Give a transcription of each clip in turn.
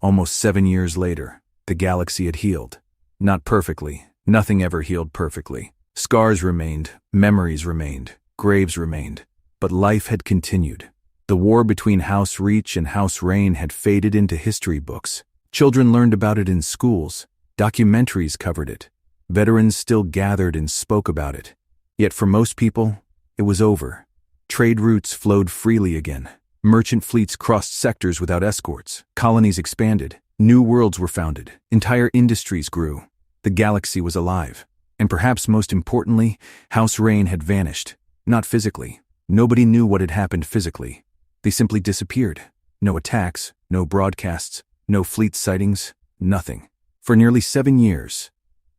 Almost 7 years later, the galaxy had healed. Not perfectly. Nothing ever healed perfectly. Scars remained, memories remained, graves remained. But life had continued. The war between House Reach and House Rain had faded into history books. Children learned about it in schools. Documentaries covered it. Veterans still gathered and spoke about it. Yet for most people, it was over. Trade routes flowed freely again. Merchant fleets crossed sectors without escorts. Colonies expanded. New worlds were founded. Entire industries grew. The galaxy was alive. And perhaps most importantly, House Rain had vanished. Not physically. Nobody knew what had happened physically. They simply disappeared. No attacks, no broadcasts, no fleet sightings, nothing. For nearly 7 years,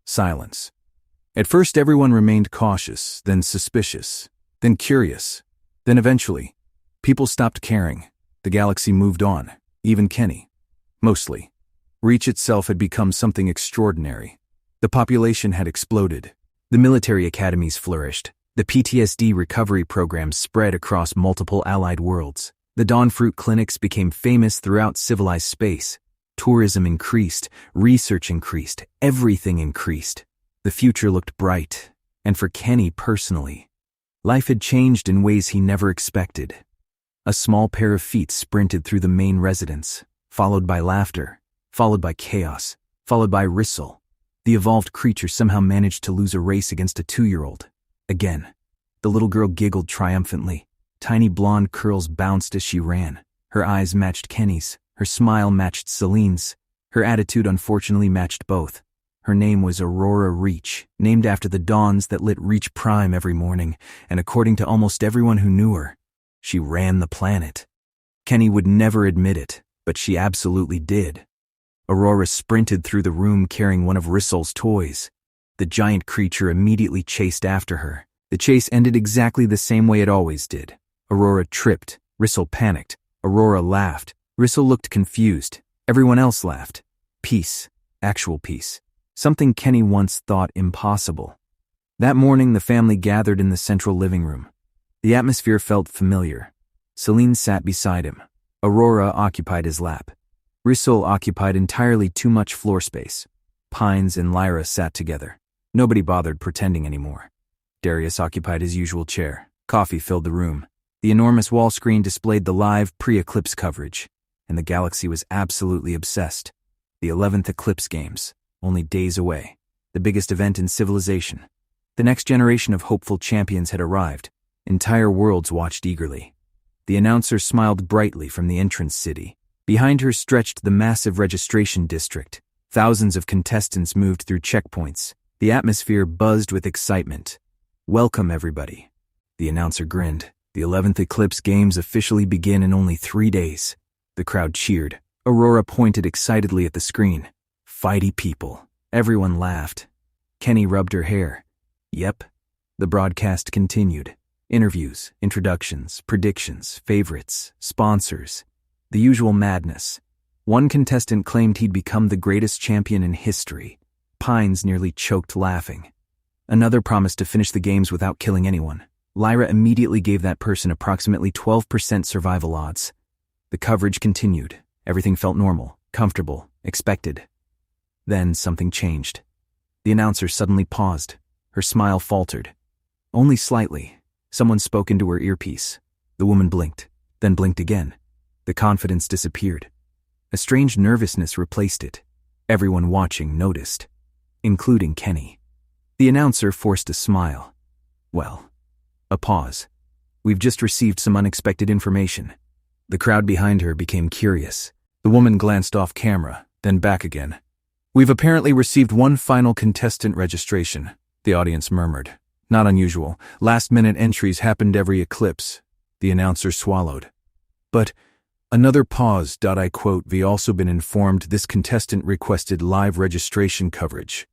silence. At first everyone remained cautious, then suspicious, then curious. Then eventually, people stopped caring. The galaxy moved on, even Kenny. Mostly. Reach itself had become something extraordinary. The population had exploded. The military academies flourished. The PTSD recovery programs spread across multiple allied worlds. The Dawn Fruit clinics became famous throughout civilized space. Tourism increased, research increased, everything increased. The future looked bright, and for Kenny personally, life had changed in ways he never expected. A small pair of feet sprinted through the main residence, followed by laughter, followed by chaos, followed by Rissel. The evolved creature somehow managed to lose a race against a 2-year-old. Again, the little girl giggled triumphantly. Tiny blonde curls bounced as she ran. Her eyes matched Kenny's. Her smile matched Celine's. Her attitude unfortunately matched both. Her name was Aurora Reach, named after the dawns that lit Reach Prime every morning, and according to almost everyone who knew her, she ran the planet. Kenny would never admit it, but she absolutely did. Aurora sprinted through the room carrying one of Rissel's toys. The giant creature immediately chased after her. The chase ended exactly the same way it always did. Aurora tripped. Rissel panicked. Aurora laughed. Rissel looked confused. Everyone else laughed. Peace. Actual peace. Something Kenny once thought impossible. That morning, the family gathered in the central living room. The atmosphere felt familiar. Celine sat beside him. Aurora occupied his lap. Rissel occupied entirely too much floor space. Pines and Lyra sat together. Nobody bothered pretending anymore. Darius occupied his usual chair. Coffee filled the room. The enormous wall screen displayed the live pre-eclipse coverage, and the galaxy was absolutely obsessed. The 11th Eclipse Games, only days away. The biggest event in civilization. The next generation of hopeful champions had arrived. Entire worlds watched eagerly. The announcer smiled brightly from the entrance city. Behind her stretched the massive registration district. Thousands of contestants moved through checkpoints. The atmosphere buzzed with excitement. Welcome, everybody. The announcer grinned. The 11th Eclipse Games officially begin in only 3 days. The crowd cheered. Aurora pointed excitedly at the screen. Fighty people. Everyone laughed. Kenny rubbed her hair. Yep. The broadcast continued. Interviews, introductions, predictions, favorites, sponsors. The usual madness. One contestant claimed he'd become the greatest champion in history. Pines nearly choked laughing. Another promised to finish the games without killing anyone. Lyra immediately gave that person approximately 12% survival odds. The coverage continued. Everything felt normal, comfortable, expected. Then something changed. The announcer suddenly paused. Her smile faltered. Only slightly. Someone spoke into her earpiece. The woman blinked, then blinked again. The confidence disappeared. A strange nervousness replaced it. Everyone watching noticed, including Kenny. The announcer forced a smile. Well, a pause. We've just received some unexpected information. The crowd behind her became curious. The woman glanced off camera, then back again. We've apparently received one final contestant registration, the audience murmured. Not unusual. Last-minute entries happened every eclipse. The announcer swallowed. But another pause. I quote, "We also been informed this contestant requested live registration coverage."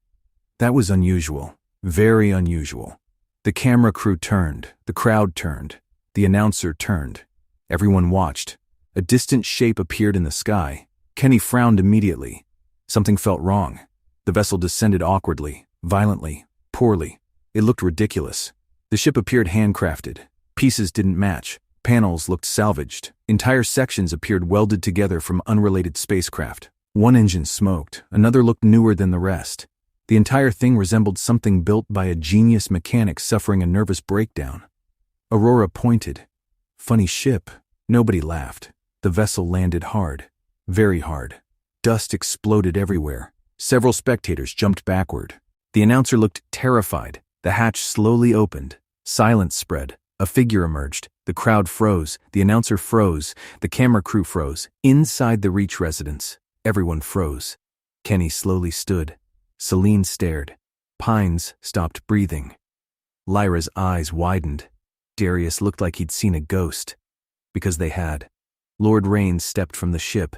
That was unusual. Very unusual. The camera crew turned. The crowd turned. The announcer turned. Everyone watched. A distant shape appeared in the sky. Kenny frowned immediately. Something felt wrong. The vessel descended awkwardly, violently, poorly. It looked ridiculous. The ship appeared handcrafted. Pieces didn't match. Panels looked salvaged. Entire sections appeared welded together from unrelated spacecraft. One engine smoked, another looked newer than the rest. The entire thing resembled something built by a genius mechanic suffering a nervous breakdown. Aurora pointed. Funny ship. Nobody laughed. The vessel landed hard. Very hard. Dust exploded everywhere. Several spectators jumped backward. The announcer looked terrified. The hatch slowly opened. Silence spread. A figure emerged. The crowd froze. The announcer froze. The camera crew froze. Inside the Reach residence, everyone froze. Kenny slowly stood. Celine stared. Pines stopped breathing. Lyra's eyes widened. Darius looked like he'd seen a ghost. Because they had. Lord Rain stepped from the ship.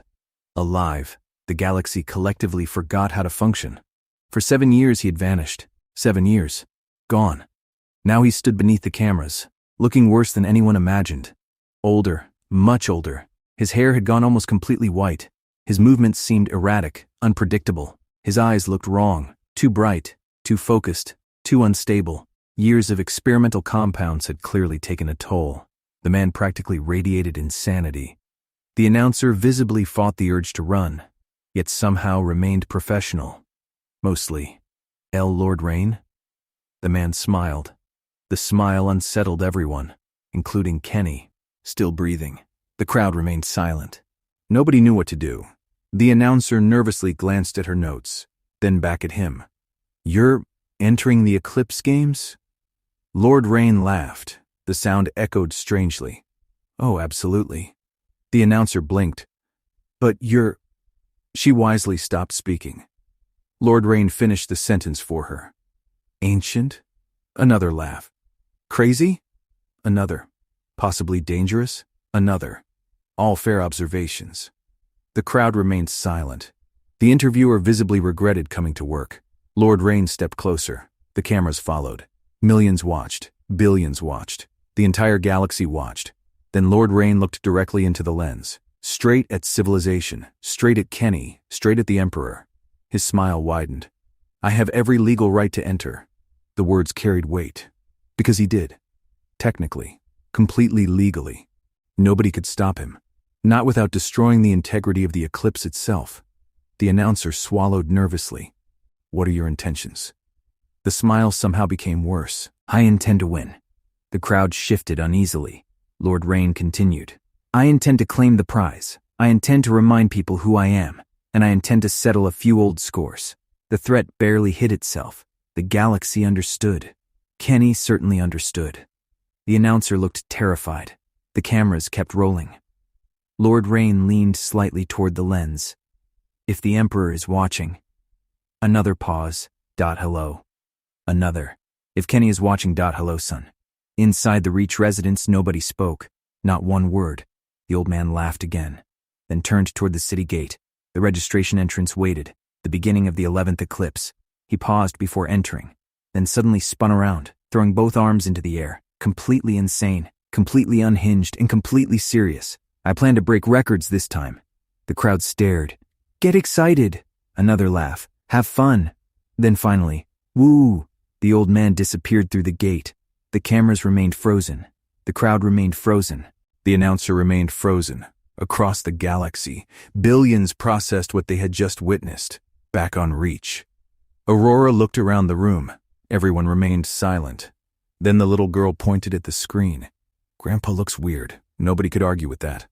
Alive, the galaxy collectively forgot how to function. For 7 years he had vanished. 7 years. Gone. Now he stood beneath the cameras, looking worse than anyone imagined. Older, much older. His hair had gone almost completely white. His movements seemed erratic, unpredictable. His eyes looked wrong, too bright, too focused, too unstable. Years of experimental compounds had clearly taken a toll. The man practically radiated insanity. The announcer visibly fought the urge to run, yet somehow remained professional. Mostly. Lord Rain? The man smiled. The smile unsettled everyone, including Kenny, still breathing. The crowd remained silent. Nobody knew what to do. The announcer nervously glanced at her notes, then back at him. You're entering the Eclipse games? Lord Rain laughed. The sound echoed strangely. Oh, absolutely. The announcer blinked. But you're... She wisely stopped speaking. Lord Rain finished the sentence for her. Ancient? Another laugh. Crazy? Another. Possibly dangerous? Another. All fair observations. The crowd remained silent. The interviewer visibly regretted coming to work. Lord Rain stepped closer. The cameras followed. Millions watched. Billions watched. The entire galaxy watched. Then Lord Rain looked directly into the lens. Straight at civilization. Straight at Kenny. Straight at the Emperor. His smile widened. I have every legal right to enter. The words carried weight. Because he did. Technically. Completely legally. Nobody could stop him. Not without destroying the integrity of the Eclipse itself. The announcer swallowed nervously. What are your intentions? The smile somehow became worse. I intend to win. The crowd shifted uneasily. Lord Rain continued. I intend to claim the prize. I intend to remind people who I am. And I intend to settle a few old scores. The threat barely hid itself. The galaxy understood. Kenny certainly understood. The announcer looked terrified. The cameras kept rolling. Lord Rain leaned slightly toward the lens. If the Emperor is watching. Another pause. Hello. Another. If Kenny is watching. Hello, son. Inside the Reach residence, nobody spoke. Not one word. The old man laughed again, then turned toward the city gate. The registration entrance waited. The beginning of the 11th eclipse. He paused before entering, then suddenly spun around, throwing both arms into the air. Completely insane, completely unhinged, and completely serious. I plan to break records this time. The crowd stared. Get excited. Another laugh. Have fun. Then finally, woo. The old man disappeared through the gate. The cameras remained frozen. The crowd remained frozen. The announcer remained frozen. Across the galaxy, billions processed what they had just witnessed. Back on Reach. Aurora looked around the room. Everyone remained silent. Then the little girl pointed at the screen. Grandpa looks weird. Nobody could argue with that.